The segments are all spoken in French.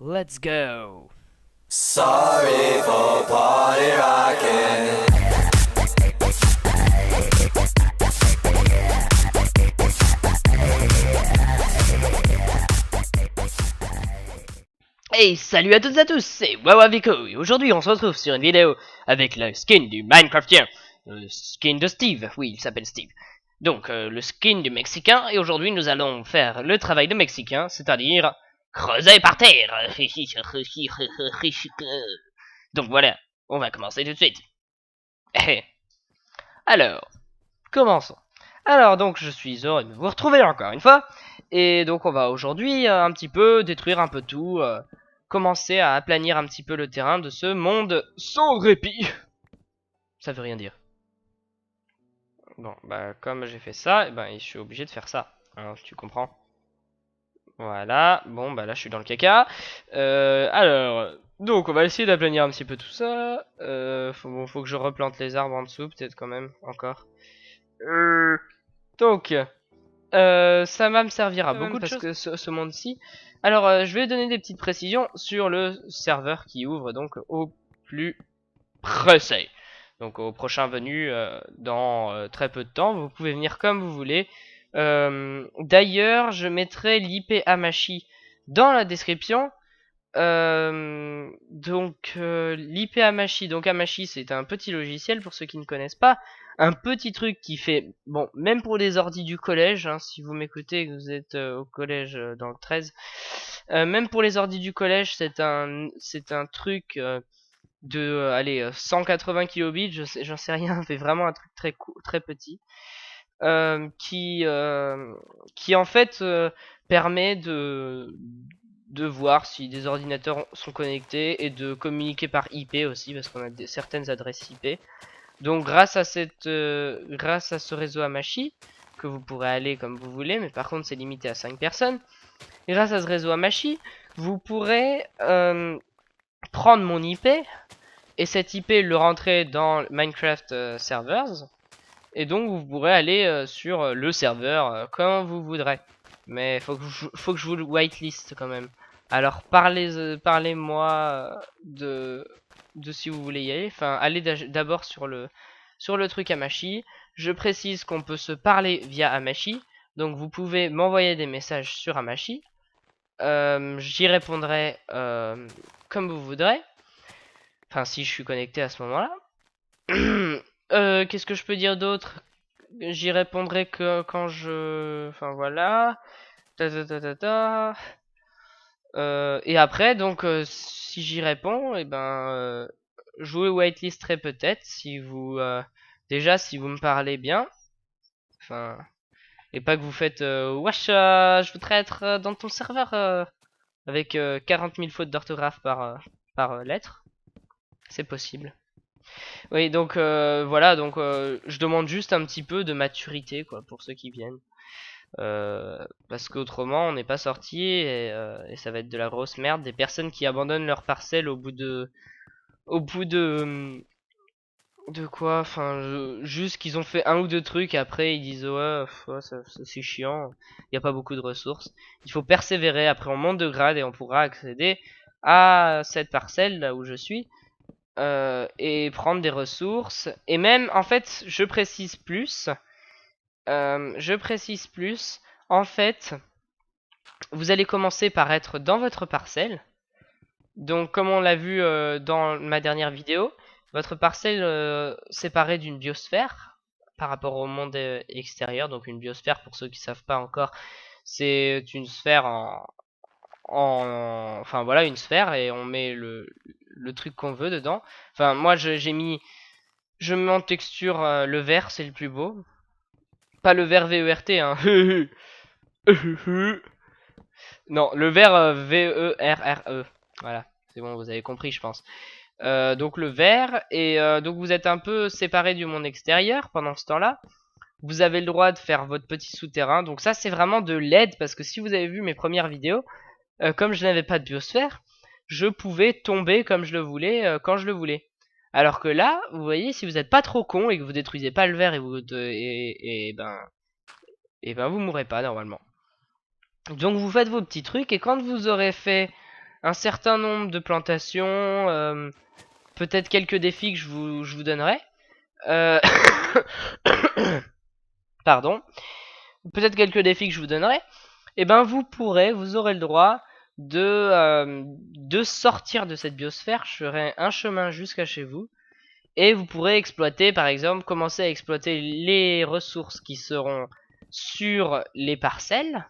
Let's go. Sorry for party rocking. Hey, salut à toutes et à tous, c'est Wawavico et aujourd'hui on se retrouve sur une vidéo avec le skin du Minecraftien, le skin de Steve, oui il s'appelle Steve. Donc le skin du Mexicain et aujourd'hui nous allons faire le travail de Mexicain, c'est-à-dire creuser par terre. Donc voilà, on va commencer tout de suite. Alors, commençons. Alors donc je suis heureux de vous retrouver encore une fois. Et donc on va aujourd'hui un petit peu détruire un peu tout. Commencer à aplanir un petit peu le terrain de ce monde sans répit. Ça veut rien dire. Bon, bah comme j'ai fait ça, eh ben, je suis obligé de faire ça. Hein, tu comprends? Voilà, bon bah là je suis dans le caca. Alors, donc on va essayer d'aplanir un petit peu tout ça. Faut que je replante les arbres en dessous, peut-être quand même, encore. Donc, ça va me servir à beaucoup parce que ce monde-ci. Alors, je vais donner des petites précisions sur le serveur qui ouvre donc au plus pressé. Donc au prochain venu dans très peu de temps. Vous pouvez venir comme vous voulez. D'ailleurs, je mettrai l'IP Amashi dans la description. L'IP Amashi, donc Amashi c'est un petit logiciel pour ceux qui ne connaissent pas, un petit truc qui fait, bon, même pour les ordis du collège, hein, si vous m'écoutez que vous êtes au collège dans le 13, même pour les ordis du collège c'est un truc de, allez, 180 kilobits, j'en sais rien, fait vraiment un truc très petit, qui en fait permet de voir si des ordinateurs sont connectés et de communiquer par IP aussi parce qu'on a certaines adresses IP. Donc grâce à ce réseau Amashi que vous pourrez aller comme vous voulez, mais par contre c'est limité à 5 personnes. Et grâce à ce réseau Amashi, vous pourrez prendre mon IP et cet IP le rentrer dans Minecraft Servers. Et donc vous pourrez aller sur le serveur quand vous voudrez. Mais faut que je vous le whitelist quand même. Alors parlez-moi de si vous voulez y aller. Enfin, allez d'abord sur le truc Amashi. Je précise qu'on peut se parler via Amashi. Donc vous pouvez m'envoyer des messages sur Amashi. J'y répondrai comme vous voudrez. Enfin, si je suis connecté à ce moment-là. Qu'est-ce que je peux dire d'autre? J'y répondrai que quand je... Enfin voilà. Ta ta ta ta ta. Et après, donc, si j'y réponds, et ben, je vous whitelisterai peut-être si vous... déjà, si vous me parlez bien. Enfin... Et pas que vous faites wesh, je voudrais être dans ton serveur avec 40 000 fautes d'orthographe par lettre. C'est possible. Oui, donc voilà, donc je demande juste un petit peu de maturité quoi pour ceux qui viennent. Parce qu'autrement on n'est pas sorti et ça va être de la grosse merde. Des personnes qui abandonnent leur parcelle au bout de quoi, enfin juste qu'ils ont fait un ou deux trucs et après ils disent ouais, ouais, c'est chiant, il n'y a pas beaucoup de ressources. Il faut persévérer, après on monte de grade et on pourra accéder à cette parcelle là où je suis et prendre des ressources. Et même en fait je précise plus, en fait, vous allez commencer par être dans votre parcelle. Donc, comme on l'a vu dans ma dernière vidéo, votre parcelle séparée d'une biosphère par rapport au monde extérieur. Donc, une biosphère, pour ceux qui savent pas encore, c'est une sphère enfin voilà, une sphère et on met le truc qu'on veut dedans. Enfin, moi, je mets en texture le vert, c'est le plus beau. Pas le vert VERT, hein. Non, le vert VERRE. Voilà, c'est bon, vous avez compris, je pense. Donc le vert, et donc vous êtes un peu séparé du monde extérieur pendant ce temps-là. Vous avez le droit de faire votre petit souterrain. Donc ça, c'est vraiment de l'aide, parce que si vous avez vu mes premières vidéos, comme je n'avais pas de biosphère, je pouvais tomber comme je le voulais, quand je le voulais. Alors que là, vous voyez, si vous n'êtes pas trop con et que vous détruisez pas le verre et ben vous mourrez pas normalement. Donc vous faites vos petits trucs et quand vous aurez fait un certain nombre de plantations, peut-être quelques défis que je vous donnerai. Euh, Pardon. Peut-être quelques défis que je vous donnerai. Et ben vous aurez le droit de sortir de cette biosphère. Je ferai un chemin jusqu'à chez vous. Et vous pourrez exploiter, par exemple, commencer à exploiter les ressources qui seront sur les parcelles.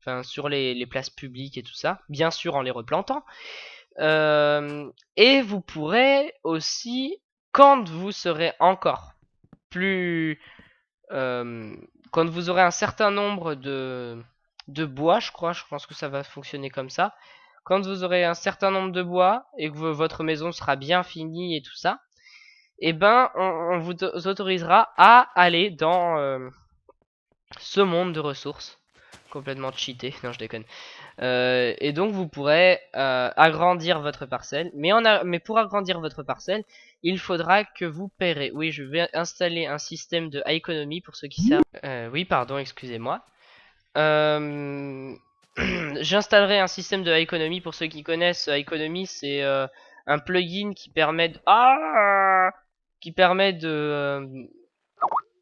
Enfin, sur les places publiques et tout ça. Bien sûr en les replantant. Et vous pourrez aussi, quand vous serez encore plus... quand vous aurez un certain nombre de bois, je pense que ça va fonctionner comme ça. Quand vous aurez un certain nombre de bois et que votre maison sera bien finie et tout ça, et ben on vous autorisera à aller dans ce monde de ressources. Complètement cheaté, non je déconne. Et donc vous pourrez agrandir votre parcelle. Mais pour agrandir votre parcelle, il faudra que vous paierez. Oui, je vais installer un système de économie pour ceux qui savent. Oui, pardon, excusez-moi. J'installerai un système de économie pour ceux qui connaissent. Economy, c'est un plugin qui permet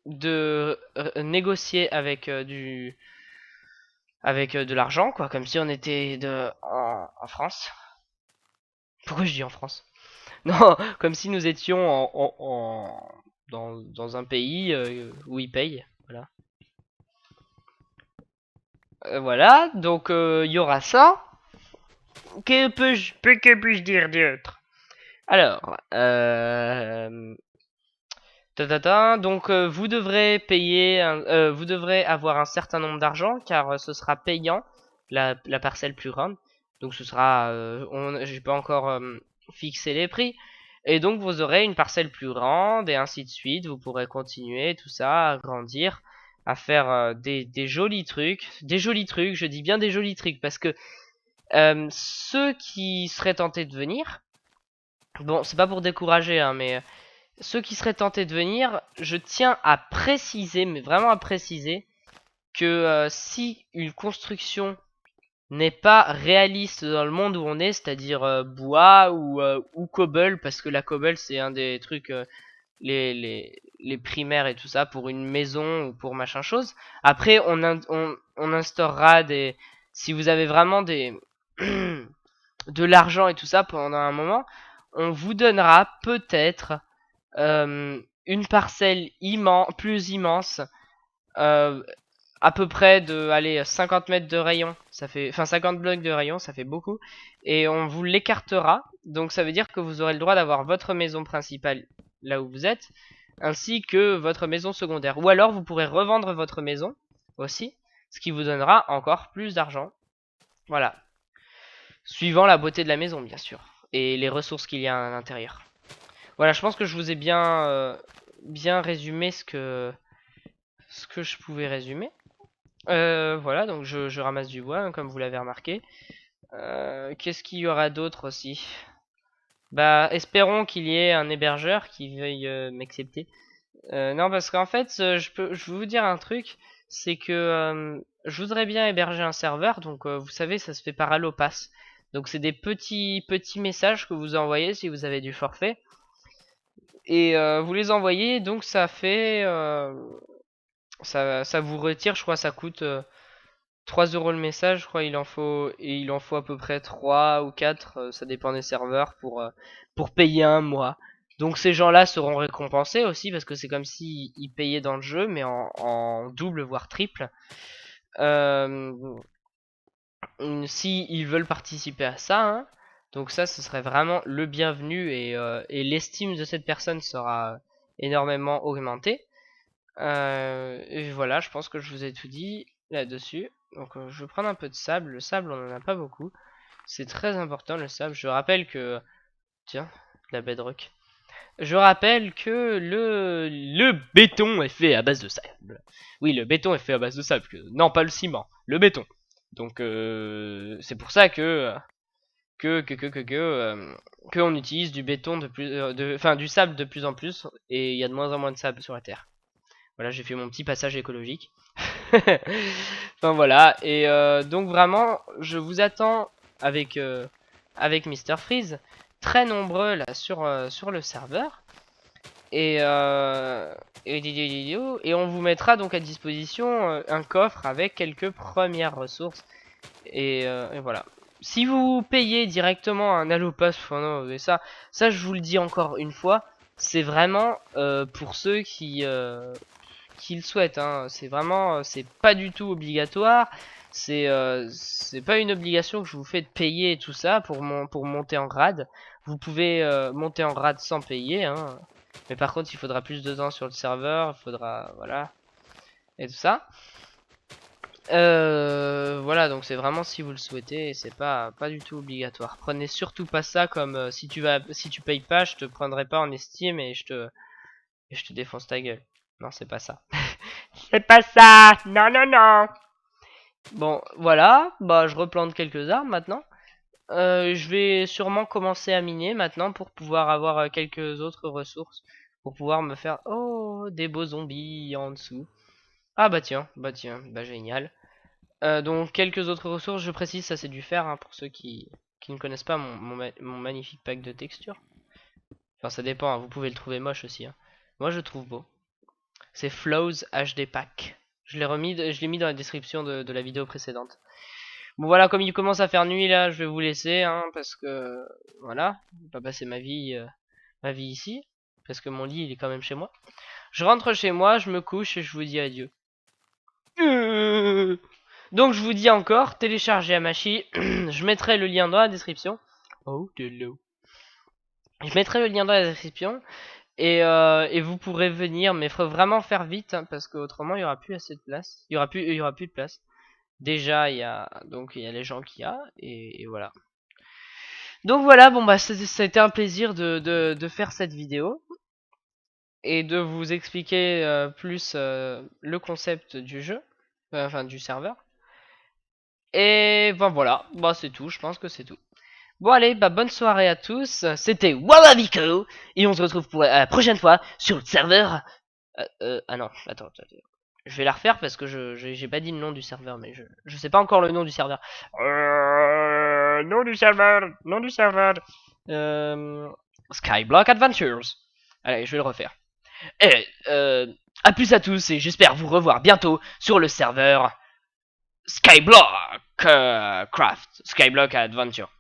de négocier avec de l'argent, quoi, comme si on était en France. Pourquoi je dis en France? Non, comme si nous étions dans un pays où ils payent. Voilà. Voilà, donc il y aura ça. Que puis-je dire d'autre? Alors, donc vous devrez vous devrez avoir un certain nombre d'argent car ce sera payant la parcelle plus grande. Donc ce sera, j'ai pas encore fixé les prix. Et donc vous aurez une parcelle plus grande et ainsi de suite. Vous pourrez continuer tout ça, à grandir, à faire des jolis trucs. Des jolis trucs, je dis bien des jolis trucs parce que ceux qui seraient tentés de venir, bon c'est pas pour décourager hein, mais ceux qui seraient tentés de venir, je tiens à préciser, mais vraiment à préciser, que si une construction n'est pas réaliste dans le monde où on est, c'est-à-dire bois ou cobble, parce que la cobble c'est un des trucs les primaires et tout ça pour une maison ou pour machin chose. Après on instaurera des... Si vous avez vraiment des de l'argent et tout ça pendant un moment, on vous donnera peut-être une parcelle plus immense, euh, à peu près de allez, 50 mètres de rayon, ça fait, enfin 50 blocs de rayon, ça fait beaucoup, et on vous l'écartera, donc ça veut dire que vous aurez le droit d'avoir votre maison principale là où vous êtes, ainsi que votre maison secondaire, ou alors vous pourrez revendre votre maison aussi, ce qui vous donnera encore plus d'argent, voilà, suivant la beauté de la maison bien sûr, et les ressources qu'il y a à l'intérieur. Voilà, je pense que je vous ai bien résumé ce que je pouvais résumer. Voilà, donc je ramasse du bois, hein, comme vous l'avez remarqué. Qu'est-ce qu'il y aura d'autre aussi? Bah, espérons qu'il y ait un hébergeur qui veuille m'accepter. Non, parce qu'en fait, je vais vous dire un truc, c'est que je voudrais bien héberger un serveur, donc vous savez, ça se fait par Allopass. Donc c'est des petits messages que vous envoyez si vous avez du forfait. Et vous les envoyez, donc ça fait... ça vous retire, je crois, ça coûte 3 € le message, je crois, il en faut à peu près 3 ou 4, ça dépend des serveurs, pour payer un mois. Donc ces gens-là seront récompensés aussi, parce que c'est comme s'ils payaient dans le jeu, mais en double, voire triple. Si ils veulent participer à ça, hein. Donc ça, ce serait vraiment le bienvenu et l'estime de cette personne sera énormément augmentée. Et voilà, je pense que je vous ai tout dit là-dessus. Donc je vais prendre un peu de sable. Le sable, on en a pas beaucoup. C'est très important le sable. Je rappelle que... Tiens, la bedrock. Je rappelle que le béton est fait à base de sable. Oui, le béton est fait à base de sable. Non, pas le ciment, le béton. Donc c'est pour ça que on utilise du béton enfin du sable de plus en plus et il y a de moins en moins de sable sur la terre. Voilà, j'ai fait mon petit passage écologique. Enfin voilà, et donc vraiment, je vous attends avec avec Mister Freeze, très nombreux là sur le serveur. Et, et on vous mettra donc à disposition un coffre avec quelques premières ressources. Et voilà. Si vous payez directement un Allopass, enfin non, mais ça je vous le dis encore une fois, c'est vraiment pour ceux qui le souhaitent. Hein. C'est vraiment, c'est pas du tout obligatoire. C'est pas une obligation que je vous fais de payer et tout ça pour monter en grade. Vous pouvez monter en grade sans payer. Hein. Mais par contre, il faudra plus de temps sur le serveur. Il faudra, voilà, et tout ça. Voilà, donc c'est vraiment si vous le souhaitez, et c'est pas du tout obligatoire. Prenez surtout pas ça comme si tu payes pas, je te prendrai pas en estime et je te défonce ta gueule. Non, c'est pas ça. C'est pas ça. Non, non, non. Bon, voilà, bah je replante quelques arbres maintenant. Je vais sûrement commencer à miner maintenant pour pouvoir avoir quelques autres ressources pour pouvoir me faire des beaux zombies en dessous. Ah bah tiens, bah génial. Donc quelques autres ressources, je précise, ça c'est du fer hein, pour ceux qui ne connaissent pas mon magnifique pack de texture. Enfin ça dépend, hein, vous pouvez le trouver moche aussi. Hein. Moi je le trouve beau. C'est Flows HD Pack. Je l'ai mis dans la description de la vidéo précédente. Bon voilà, comme il commence à faire nuit là, je vais vous laisser hein, parce que voilà, je vais pas passer ma vie ici parce que mon lit il est quand même chez moi. Je rentre chez moi, je me couche et je vous dis adieu. Donc je vous dis encore, téléchargez Hamachi, je mettrai le lien dans la description. Oh, hello. Je mettrai le lien dans la description et vous pourrez venir, mais il faut vraiment faire vite hein, parce qu'autrement il y aura plus assez de place. Il y aura plus de place. Déjà il y a les gens qu'il y a et voilà. Donc voilà, bon bah c'était un plaisir de faire cette vidéo et de vous expliquer plus le concept du jeu, enfin du serveur. Et ben voilà, bah c'est tout, je pense que c'est tout. Bon allez, bah bonne soirée à tous, c'était Wawabico, et on se retrouve pour la prochaine fois sur le serveur... ah non, attends, je vais la refaire parce que j'ai pas dit le nom du serveur, mais je sais pas encore le nom du serveur. Nom du serveur, Skyblock Adventures. Allez, je vais le refaire. Et à plus à tous, et j'espère vous revoir bientôt sur le serveur Skyblock Craft, Skyblock Adventure.